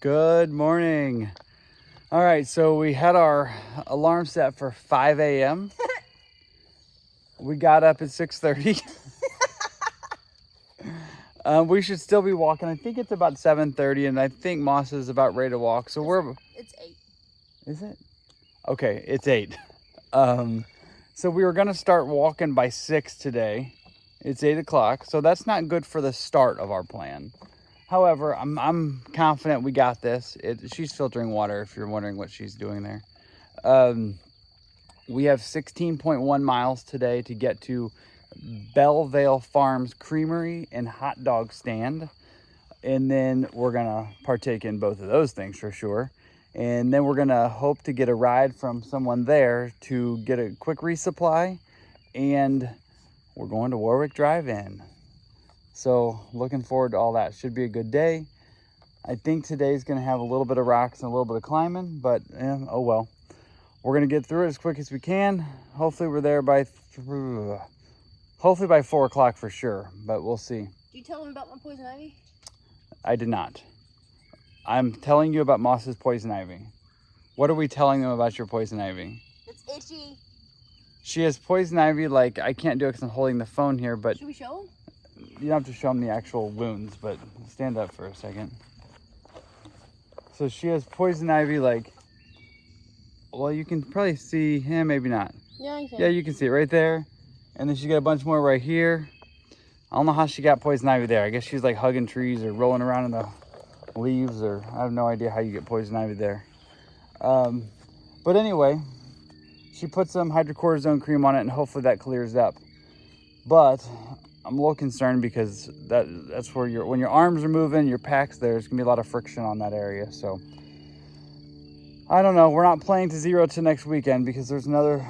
Good morning. All right, so we had our alarm set for 5 a.m. We got up at 6:30. We should still be walking. I think it's about 7:30, and I think Moss is about ready to walk. So It's 8. Is it? Okay, it's 8. So we were gonna start walking by 6 today. It's 8 o'clock, so that's not good for the start of our plan. However, I'm confident we got this. She's filtering water, if you're wondering what she's doing there. We have 16.1 miles today to get to Bellevale Farms Creamery and Hot Dog Stand. And then we're gonna partake in both of those things for sure. And then we're gonna hope to get a ride from someone there to get a quick resupply. And we're going to Warwick Drive-In. So looking forward to all that. Should be a good day. I think today's gonna have a little bit of rocks and a little bit of climbing, but oh well. We're gonna get through it as quick as we can. Hopefully we're there by 4 o'clock for sure, but we'll see. Did you tell them about my poison ivy? I did not. I'm telling you about Moss's poison ivy. What are we telling them about your poison ivy? It's itchy. She has poison ivy, like I can't do it because I'm holding the phone here, but should we show them? You don't have to show them the actual wounds, but stand up for a second. So she has poison ivy, like, well, you can probably see, maybe not. Yeah, you can. Yeah, you can see it right there. And then she got a bunch more right here. I don't know how she got poison ivy there. I guess she's like hugging trees or rolling around in the leaves, or I have no idea how you get poison ivy there. But anyway, she put some hydrocortisone cream on it and hopefully that clears up. But I'm a little concerned because that's where when your arms are moving, your pack's there's gonna be a lot of friction on that area. So I don't know. We're not planning to zero to next weekend because there's another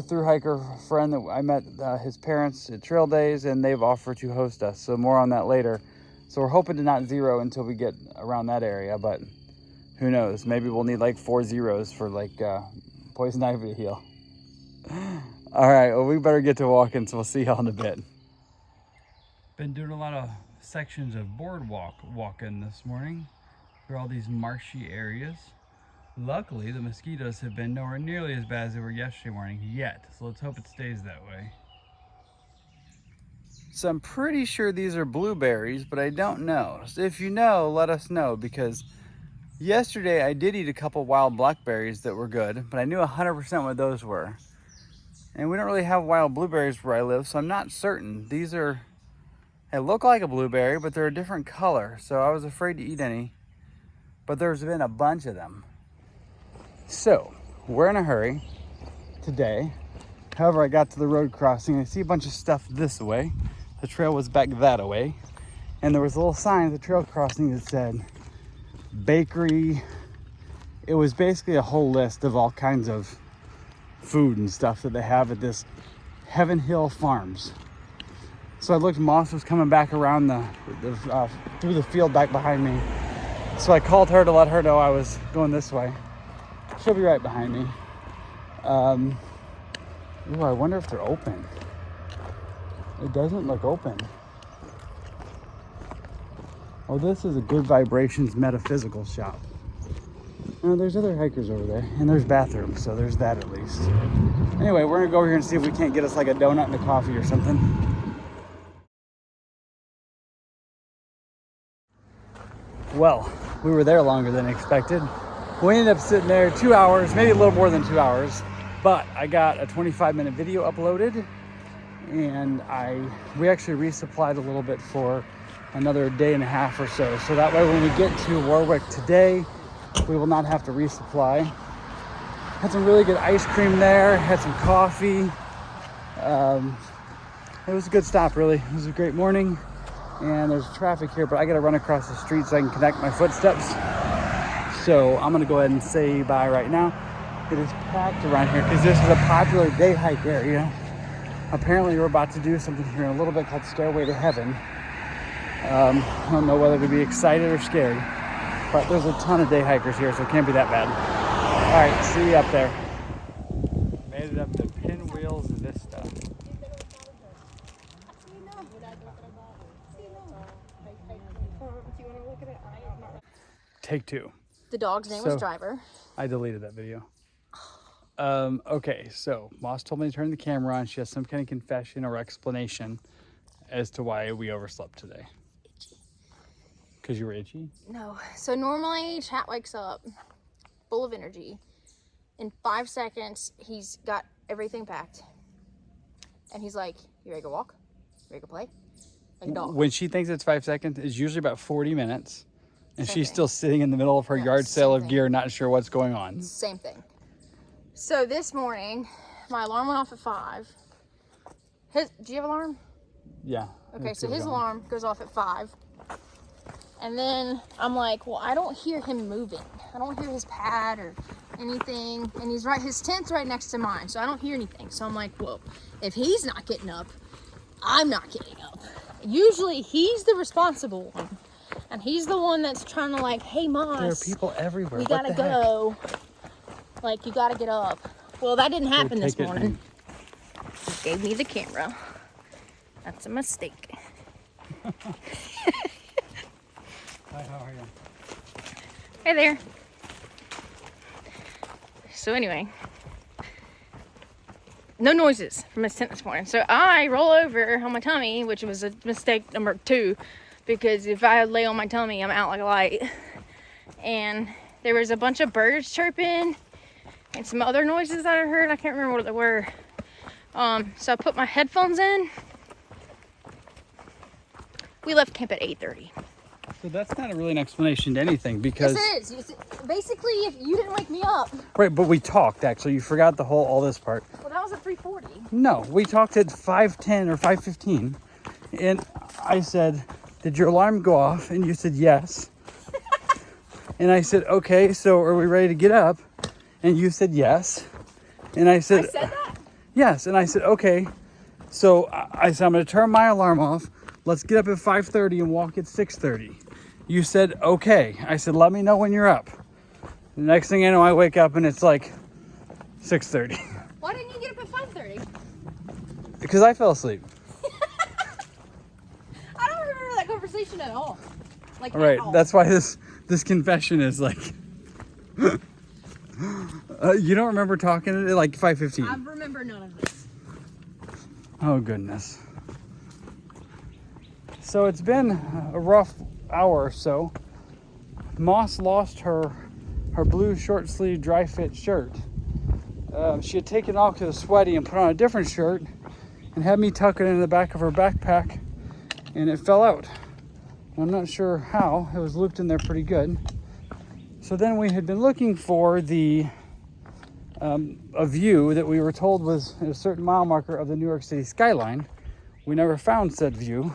thru hiker friend that I met, his parents at Trail Days, and they've offered to host us. So more on that later. So we're hoping to not zero until we get around that area, but who knows? Maybe we'll need like 4 zeros for like poison ivy to heal. All right, well, we better get to walking, so we'll see y'all in a bit. Been doing a lot of sections of boardwalk walking this morning through all these marshy areas. Luckily, the mosquitoes have been nowhere nearly as bad as they were yesterday morning yet, so let's hope it stays that way. So I'm pretty sure these are blueberries, but I don't know. So if you know, let us know, because yesterday I did eat a couple wild blackberries that were good, but I knew 100% what those were. And we don't really have wild blueberries where I live, so I'm not certain. They look like a blueberry, but they're a different color, so I was afraid to eat any. But there's been a bunch of them. So, we're in a hurry today. However, I got to the road crossing. I see a bunch of stuff this way. The trail was back that way. And there was a little sign at the trail crossing that said bakery. It was basically a whole list of all kinds of food and stuff that they have at this Heaven Hill Farms. So I looked, Moss was coming back around through the field back behind me. So I called her to let her know I was going this way. She'll be right behind me. Ooh, I wonder if they're open. It doesn't look open. Oh, this is a Good Vibrations Metaphysical shop. Oh, there's other hikers over there, and there's bathrooms, so there's that at least. Anyway, we're gonna go over here and see if we can't get us like a donut and a coffee or something. Well, we were there longer than expected. We ended up sitting there 2 hours, maybe a little more than 2 hours, but I got a 25-minute video uploaded, and we actually resupplied a little bit for another day and a half or so. So that way when we get to Warwick today, we will not have to resupply. Had some really good ice cream there, had some coffee. It was a good stop, really. It was a great morning. And there's traffic here, but I gotta run across the street so I can connect my footsteps. So I'm gonna go ahead and say bye right now. It is packed around here because this is a popular day hike area. Apparently we're about to do something here in a little bit called Stairway to Heaven. I don't know whether to be excited or scared, but there's a ton of day hikers here, so it can't be that bad. All right, see you up there. Made it up to Pinwheels Vista. take two. The dog's name was Driver. I deleted that video. Okay, so Moss told me to turn the camera on. She has some kind of confession or explanation as to why we overslept today. Because you were itchy? No. So normally Chat wakes up full of energy. In 5 seconds, he's got everything packed. And he's like, you ready to go walk? Ready to go play? Like a dog. When she thinks it's 5 seconds, it's usually about 40 minutes. And Same she's thing. Still sitting in the middle of her yard sale of gear, not sure what's going on. Same thing. So this morning, my alarm went off at 5. Do you have an alarm? Yeah. Okay, so his alarm goes off at 5. And then I'm like, well, I don't hear him moving. I don't hear his pad or anything. And his tent's right next to mine, so I don't hear anything. So I'm like, well, if he's not getting up, I'm not getting up. Usually he's the responsible one. And he's the one that's trying to like, hey, Moss. There are people everywhere. We gotta go. Like, you gotta get up. Well, that didn't happen this morning. He gave me the camera. That's a mistake. Hi, how are you? Hey there. So anyway, no noises from his tent this morning. So I roll over on my tummy, which was a mistake number 2, because if I lay on my tummy, I'm out like a light. And there was a bunch of birds chirping and some other noises that I heard. I can't remember what they were. So I put my headphones in. We left camp at 8:30. So that's not really an explanation to anything because... Yes, it is. Basically, if you didn't wake me up. Right, but we talked, actually. You forgot all this part. Well, that was at 3:40. No, we talked at 5:10 or 5:15. And I said, did your alarm go off? And you said, yes. And I said, okay, so are we ready to get up? And you said, yes. And I said... I said that? Yes. And I said, okay. So I said, I'm going to turn my alarm off. Let's get up at 5:30 and walk at 6:30. You said, okay. I said, let me know when you're up. The next thing I know, I wake up and it's like 6:30. Why didn't you get up at 5:30? Because I fell asleep. I don't remember that conversation at all. Like, All right. at all. That's why this confession is like... you don't remember talking at like 5:15? I remember none of this. Oh, goodness. So it's been a rough hour or so. Moss lost her blue short sleeve dry fit shirt. She had taken it off because it was sweaty and put on a different shirt and had me tuck it into the back of her backpack and it fell out. I'm not sure how. It was looped in there pretty good. So then we had been looking for a view that we were told was at a certain mile marker of the New York City skyline. We never found said view.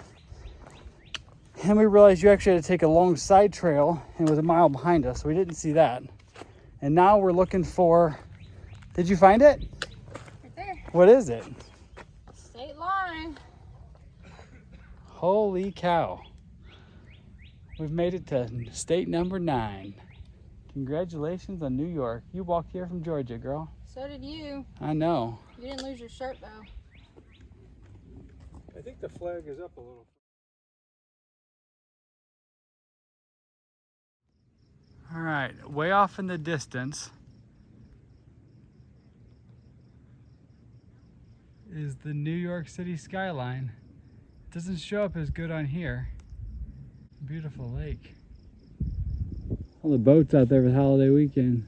And we realized you actually had to take a long side trail and it was a mile behind us, so we didn't see that. And now we're looking for... Did you find it? Right there. What is it? State line. Holy cow. We've made it to state number 9. Congratulations on New York. You walked here from Georgia, girl. So did you. I know. You didn't lose your shirt, though. I think the flag is up a little. All right, way off in the distance is the New York City skyline. It doesn't show up as good on here. Beautiful lake. All the boats out there for the holiday weekend.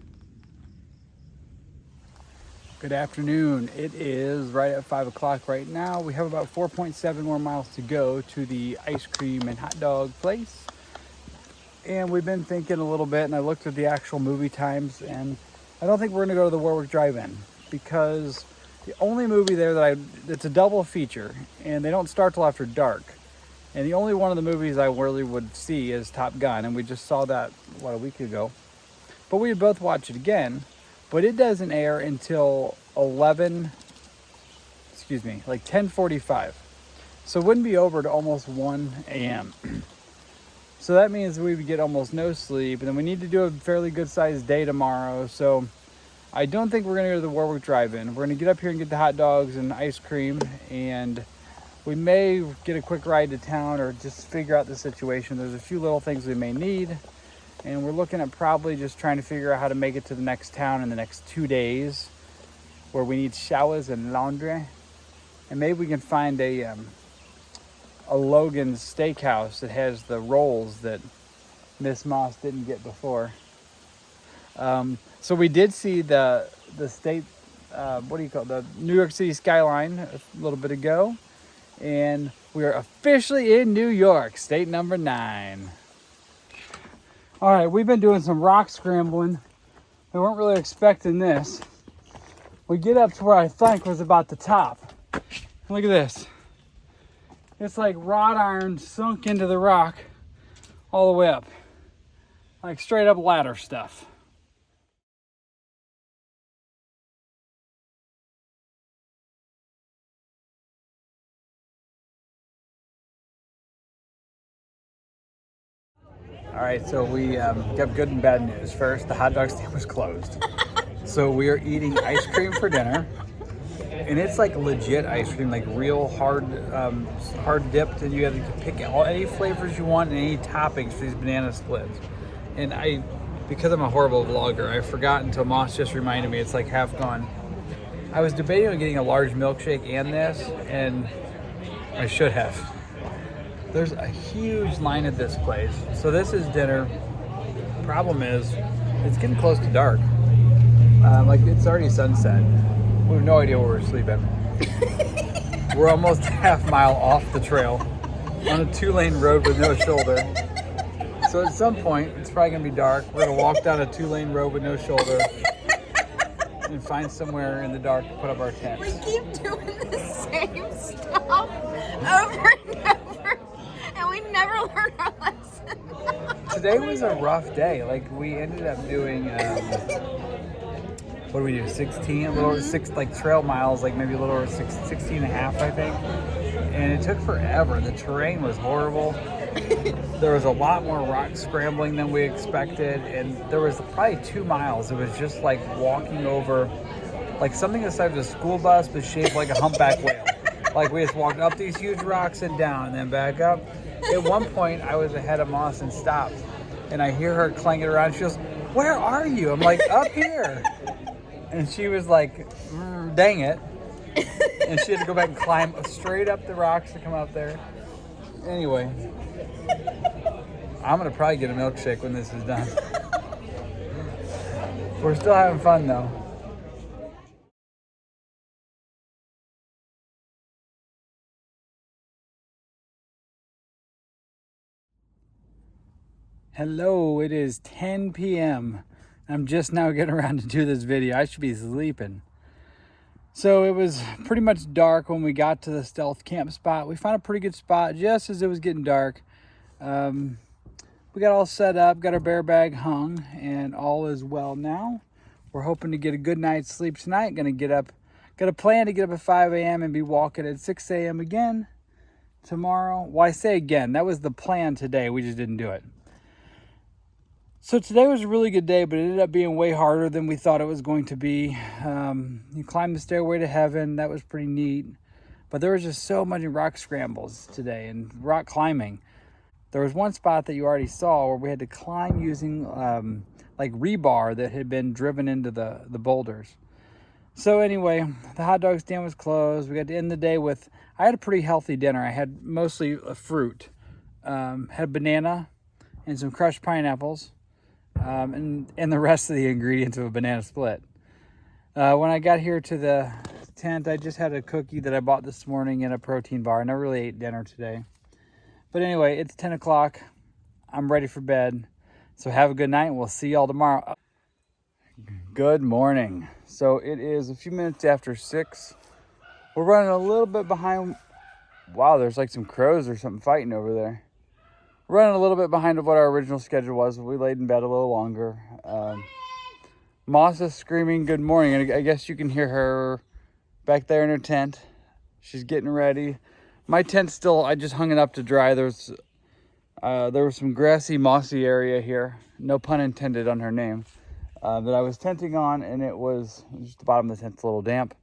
Good afternoon. It is right at 5 o'clock right now. We have about 4.7 more miles to go to the ice cream and hot dog place. And we've been thinking a little bit, and I looked at the actual movie times, and I don't think we're going to go to the Warwick Drive-In because the only movie there it's a double feature, and they don't start till after dark. And the only one of the movies I really would see is Top Gun, and we just saw that, a week ago. But we would both watch it again, but it doesn't air until 10:45. So it wouldn't be over to almost 1 a.m. So that means we would get almost no sleep, and then we need to do a fairly good sized day tomorrow. So I don't think we're going to go to the Warwick Drive-In. We're going to get up here and get the hot dogs and ice cream, and we may get a quick ride to town or just figure out the situation. There's a few little things we may need, And we're looking at probably just trying to figure out how to make it to the next town in the next 2 days, where we need showers and laundry. And maybe we can find a Logan's Steakhouse that has the rolls that Miss Moss didn't get before. So we did see the state, what do you call it? The New York City skyline a little bit ago. And we are officially in New York, state number 9. All right, we've been doing some rock scrambling. We weren't really expecting this. We get up to where I think was about the top. Look at this. It's like wrought iron sunk into the rock all the way up. Like straight up ladder stuff. All right, so we got good and bad news. First, the hot dog stand was closed. So we are eating ice cream for dinner. And it's like legit ice cream, like real hard dipped, and you have to pick any flavors you want and any toppings for these banana splits. And because I'm a horrible vlogger, I forgot until Moss just reminded me it's like half gone. I was debating on getting a large milkshake and this, and I should have. There's a huge line at this place. So this is dinner. Problem is, it's getting close to dark. Like it's already sunset. We have no idea where we're sleeping. We're almost a half mile off the trail on a 2-lane road with no shoulder. So at some point, it's probably gonna be dark. We're gonna walk down a 2-lane road with no shoulder and find somewhere in the dark to put up our tents. We keep doing the same stuff over and over, and we never learn our lesson. Today was a rough day. Like we ended up doing, what do we do, 16, a little over 6, like trail miles, like maybe a little over 16 and a half, I think. And it took forever. The terrain was horrible. There was a lot more rock scrambling than we expected. And there was probably 2 miles. It was just like walking over, like something the size of a school bus, but shaped like a humpback whale. Like we just walked up these huge rocks and down and then back up. At one point, I was ahead of Moss and stopped. And I hear her clanging around. She goes, "Where are you?" I'm like, "Up here." And she was like, dang it. And she had to go back and climb straight up the rocks to come up there. Anyway, I'm going to probably get a milkshake when this is done. We're still having fun though. Hello, it is 10 p.m. I'm just now getting around to do this video. I should be sleeping. So it was pretty much dark when we got to the stealth camp spot. We found a pretty good spot just as it was getting dark. We got all set up, got our bear bag hung, and all is well now. We're hoping to get a good night's sleep tonight. Got a plan to get up at 5 a.m. and be walking at 6 a.m. again tomorrow. Well, I say again, that was the plan today. We just didn't do it. So today was a really good day, but it ended up being way harder than we thought it was going to be. You climbed the stairway to heaven. That was pretty neat. But there was just so many rock scrambles today and rock climbing. There was one spot that you already saw where we had to climb using like rebar that had been driven into the boulders. So anyway, the hot dog stand was closed. We got to end the day with, I had a pretty healthy dinner. I had mostly fruit. Had a banana and some crushed pineapples. And the rest of the ingredients of a banana split. When I got here to the tent, I just had a cookie that I bought this morning and a protein bar. I never really ate dinner today. But anyway, it's 10 o'clock. I'm ready for bed. So have a good night, and we'll see y'all tomorrow. Good morning. So it is a few minutes after 6. We're running a little bit behind. Wow, there's like some crows or something fighting over there. Running a little bit behind of what our original schedule was. We laid in bed a little longer. Moss is screaming good morning, and I guess you can hear her back there in her tent. She's getting ready. My tent still, I just hung it up to dry. There was some grassy, mossy area here, no pun intended on her name, that I was tenting on, and it was just the bottom of the tent's a little damp.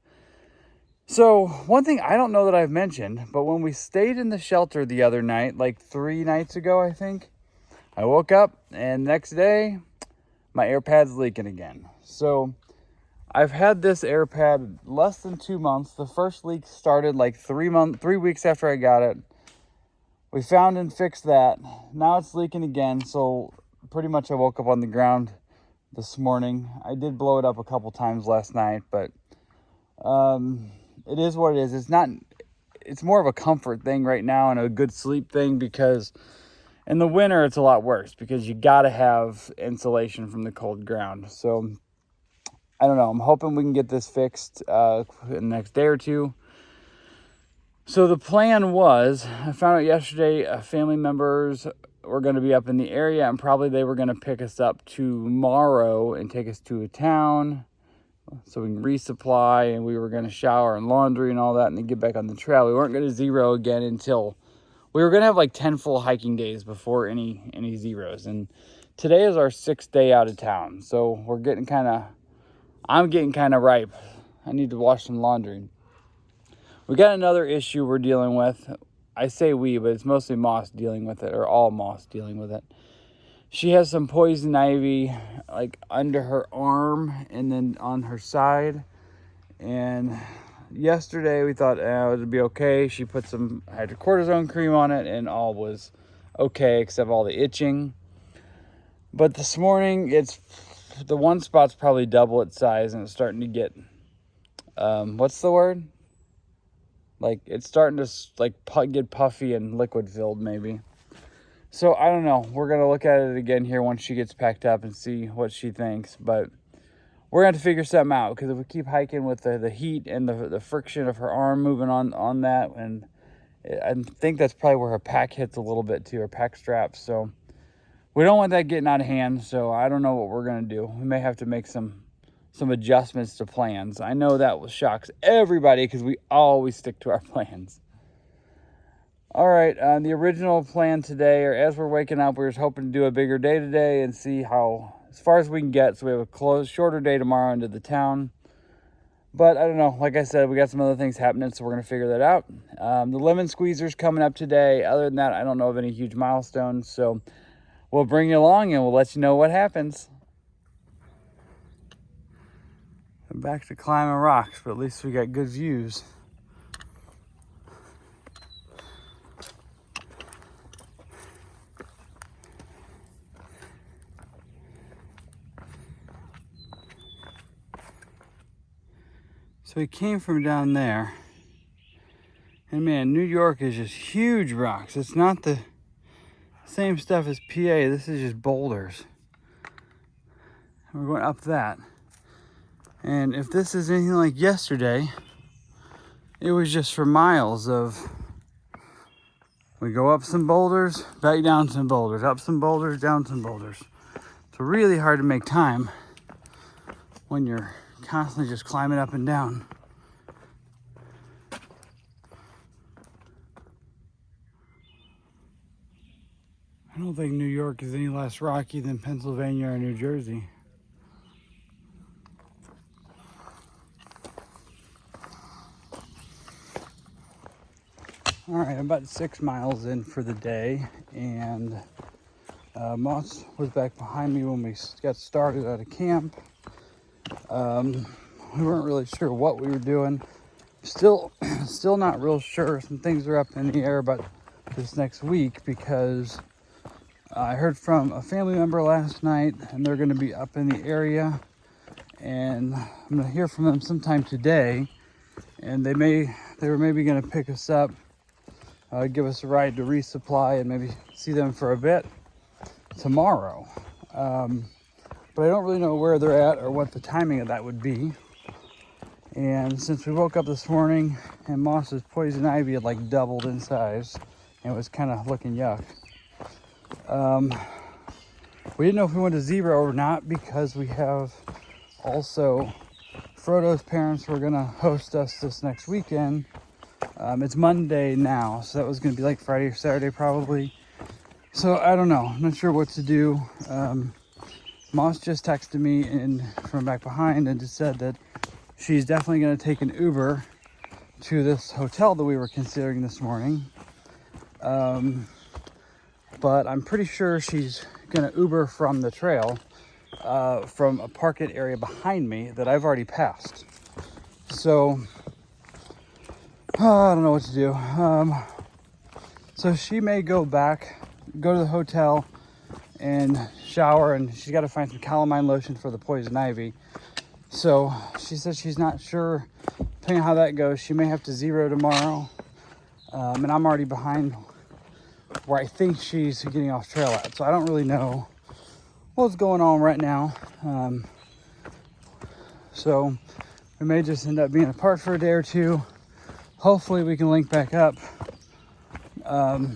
So one thing I don't know that I've mentioned, but when we stayed in the shelter the other night, like 3 nights ago, I think, I woke up and next day my air pad's leaking again. So I've had this air pad less than 2 months. The first leak started like 3 weeks after I got it. We found and fixed that. Now it's leaking again. So pretty much I woke up on the ground this morning. I did blow it up a couple times last night, but it is what it is. It's more of a comfort thing right now and a good sleep thing, because in the winter it's a lot worse because you got to have insulation from the cold ground. So I don't know. I'm hoping we can get this fixed in the next day or two. So the plan was, I found out yesterday, family members were going to be up in the area, and probably they were going to pick us up tomorrow and take us to a town so we can resupply, and we were going to shower and laundry and all that and then get back on the trail. We weren't going to zero again until we were going to have like 10 full hiking days before any zeros. And today is our 6th day out of town. So I'm getting kind of ripe. I need to wash some laundry. We got another issue we're dealing with. I say we, but it's mostly Moss dealing with it, or all Moss dealing with it. She has some poison ivy like under her arm and then on her side. And yesterday we thought it would be okay. She put some hydrocortisone cream on it and all was okay except all the itching. But this morning, the one spot's probably double its size and it's starting to get, what's the word? Like it's starting to like get puffy and liquid filled maybe. So I don't know. We're going to look at it again here once she gets packed up and see what she thinks. But we're going to have to figure something out, because if we keep hiking with the heat and the friction of her arm moving on that, and I think that's probably where her pack hits a little bit too, her pack straps. So we don't want that getting out of hand. So I don't know what we're going to do. We may have to make some adjustments to plans. I know that shocks everybody because we always stick to our plans. All right, the original plan today, or as we're waking up, we were hoping to do a bigger day today and see how, as far as we can get. So we have a shorter day tomorrow into the town. But I don't know. Like I said, we got some other things happening, so we're going to figure that out. The lemon squeezer's coming up today. Other than that, I don't know of any huge milestones. So we'll bring you along and we'll let you know what happens. I'm back to climbing rocks, but at least we got good views. So we came from down there, and man, New York is just huge rocks. It's not the same stuff as PA. This is just boulders. And we're going up that. And if this is anything like yesterday, it was just for miles of, we go up some boulders, back down some boulders, up some boulders, down some boulders. It's really hard to make time when you're constantly just climbing up and down. I don't think New York is any less rocky than Pennsylvania or New Jersey. All right, I'm about 6 miles in for the day, and Moss was back behind me when we got started at a camp. We weren't really sure what we were doing. Still not real sure. Some things are up in the air about this next week, because I heard from a family member last night, and they're going to be up in the area, and I'm going to hear from them sometime today, and they were maybe going to pick us up, give us a ride to resupply, and maybe see them for a bit tomorrow. But I don't really know where they're at or what the timing of that would be. And since we woke up this morning and Moss's poison ivy had like doubled in size and it was kind of looking yuck, we didn't know if we wanted to zero or not, because we have also Frodo's parents were gonna host us this next weekend. It's Monday now, so that was gonna be like Friday or Saturday probably. So I don't know. I'm not sure what to do. Moss just texted me from back behind and just said that she's definitely going to take an Uber to this hotel that we were considering this morning. but I'm pretty sure she's gonna Uber from the trail, from a parking area behind me that I've already passed. So I don't know what to do. So she may go to the hotel and shower, and she's got to find some calamine lotion for the poison ivy. So she says she's not sure, depending on how that goes, she may have to zero tomorrow. And I'm already behind where I think she's getting off trail at. So I don't really know what's going on right now. So we may just end up being apart for a day or two. Hopefully we can link back up. But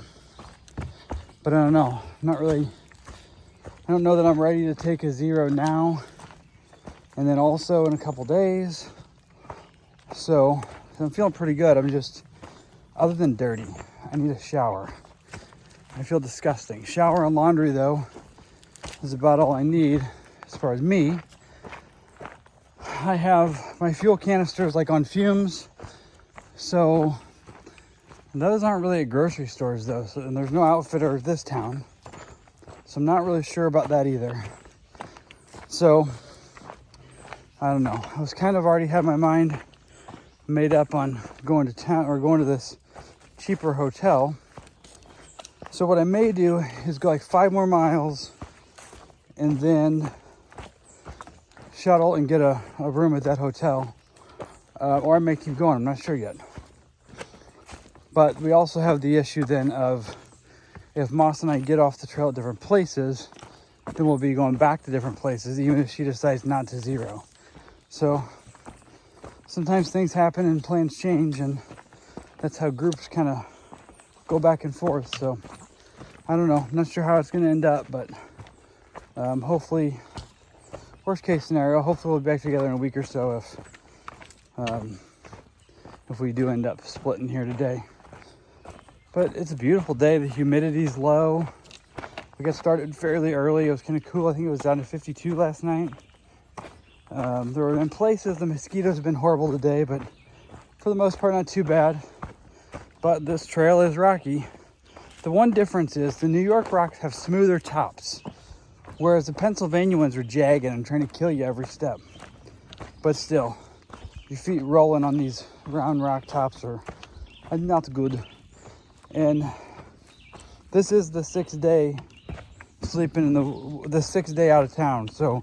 I don't know. I don't know that I'm ready to take a zero now. And then also in a couple days. So I'm feeling pretty good. I'm just, other than dirty, I need a shower. I feel disgusting. Shower and laundry though is about all I need as far as me. I have my fuel canisters like on fumes. So those aren't really at grocery stores though. So, and there's no Outfitter at this town. So I'm not really sure about that either. So I don't know. I was kind of already had my mind made up on going to town or going to this cheaper hotel. So what I may do is go like 5 more miles and then shuttle and get a room at that hotel. Or I may keep going. I'm not sure yet. But we also have the issue then of if Moss and I get off the trail at different places, then we'll be going back to different places, even if she decides not to zero. So sometimes things happen and plans change, and that's how groups kind of go back and forth. So I don't know. I'm not sure how it's going to end up, but hopefully, worst case scenario, hopefully we'll be back together in a week or so if we do end up splitting here today. But it's a beautiful day. The humidity's low. We got started fairly early. It was kind of cool. I think it was down to 52 last night. There were in places the mosquitoes have been horrible today, but for the most part not too bad. But this trail is rocky. The one difference is the New York rocks have smoother tops, whereas the Pennsylvania ones are jagged and trying to kill you every step. But still, your feet rolling on these round rock tops are not good. And this is the 6th day sleeping in the 6th day out of town, so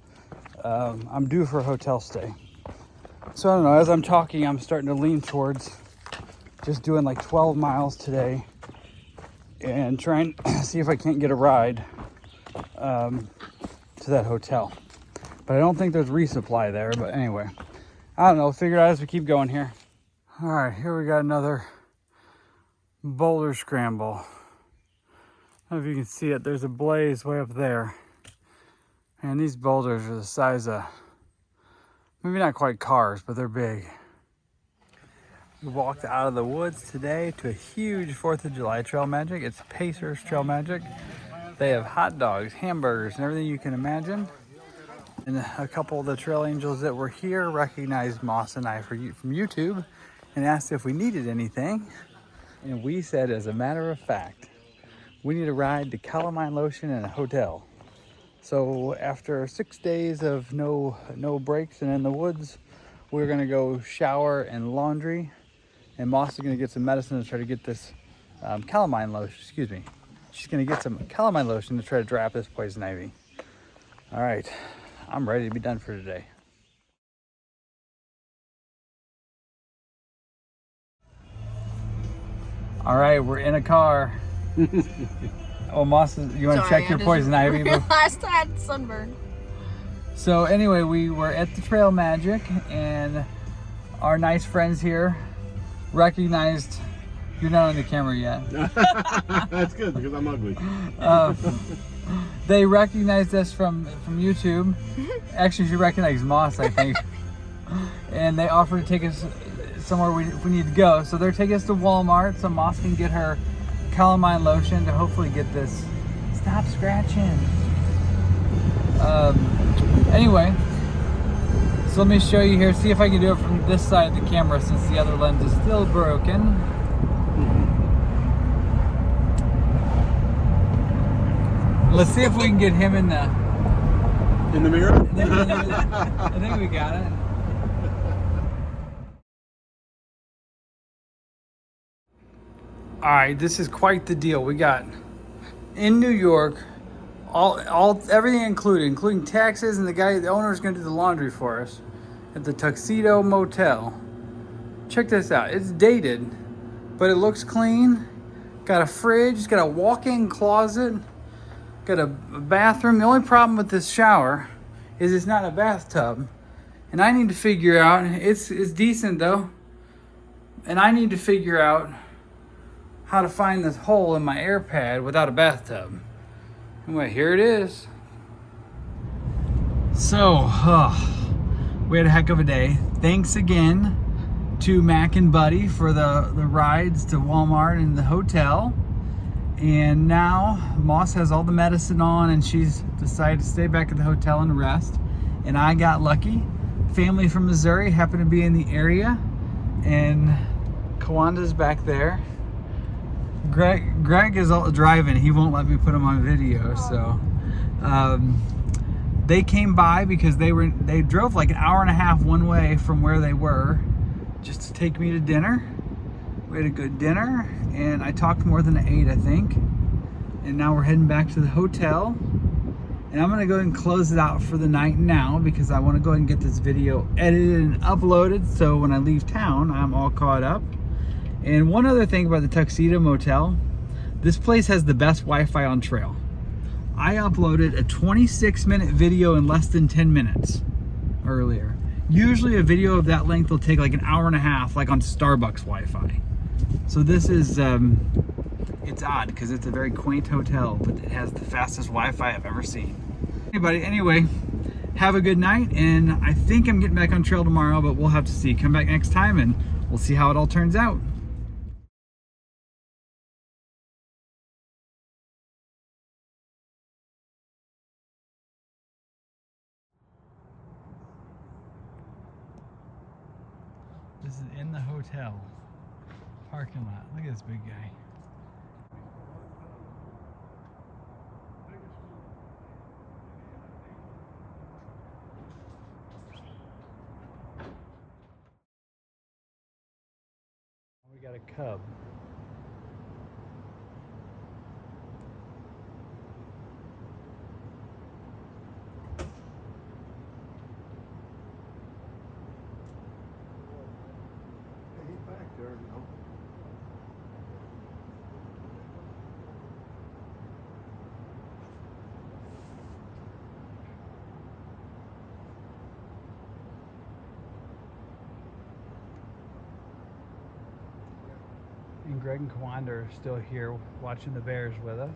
I'm due for a hotel stay. So I don't know, as I'm talking, I'm starting to lean towards just doing like 12 miles today and trying to see if I can't get a ride to that hotel. But I don't think there's resupply there, but anyway, I don't know, figure it out as we keep going here. All right, here we got another boulder scramble. I don't know if you can see it, there's a blaze way up there. And these boulders are the size of, maybe not quite cars, but they're big. We walked out of the woods today to a huge 4th of July Trail Magic. It's Pacers Trail Magic. They have hot dogs, hamburgers, and everything you can imagine. And a couple of the trail angels that were here recognized Moss and I from YouTube and asked if we needed anything. And we said, as a matter of fact, we need a ride to calamine lotion and a hotel. So after 6 days of no breaks and in the woods, we're gonna go shower and laundry. And Moss is gonna get some medicine to try to get this calamine lotion, excuse me. She's gonna get some calamine lotion to try to dry up this poison ivy. All right, I'm ready to be done for today. All right, we're in a car. Oh, Moss, you want to check your poison ivy? Realized I had sunburn. So anyway, we were at the Trail Magic, and our nice friends here recognized. You're not on the camera yet. That's good because I'm ugly. They recognized us from YouTube. Actually, she recognized Moss, I think. And they offered to take us somewhere we need to go. So they're taking us to Walmart so Moss can get her calamine lotion to hopefully get this. Stop scratching. Anyway, so let me show you here. See if I can do it from this side of the camera since the other lens is still broken. Let's see if we can get him in the mirror? I think we got it. All right, this is quite the deal. We got in New York, everything included, including taxes, and the owner is going to do the laundry for us at the Tuxedo Motel. Check this out. It's dated, but it looks clean. Got a fridge, got a walk-in closet, got a bathroom. The only problem with this shower is it's not a bathtub. And I need to figure out, it's decent though. And I need to figure out how to find this hole in my air pad without a bathtub. Anyway, here it is. So, we had a heck of a day. Thanks again to Mac and Buddy for the rides to Walmart and the hotel. And now Moss has all the medicine on and she's decided to stay back at the hotel and rest. And I got lucky. Family from Missouri happened to be in the area. And Kawanda's back there. Greg is driving. He won't let me put him on video. So they came by because they drove like an hour and a half one way from where they were just to take me to dinner. We had a good dinner and I talked more than I ate, I think. And now we're heading back to the hotel. And I'm gonna go ahead and close it out for the night now because I wanna go ahead and get this video edited and uploaded so when I leave town, I'm all caught up. And one other thing about the Tuxedo Motel, this place has the best Wi-Fi on trail. I uploaded a 26-minute video in less than 10 minutes earlier. Usually a video of that length will take like an hour and a half, like on Starbucks Wi-Fi. So this is, it's odd because it's a very quaint hotel, but it has the fastest Wi-Fi I've ever seen. Anyway, have a good night, and I think I'm getting back on trail tomorrow, but we'll have to see. Come back next time and we'll see how it all turns out. This is in the hotel parking lot. Look at this big guy. We got a cub. And Greg and Kawanda are still here watching the bears with us.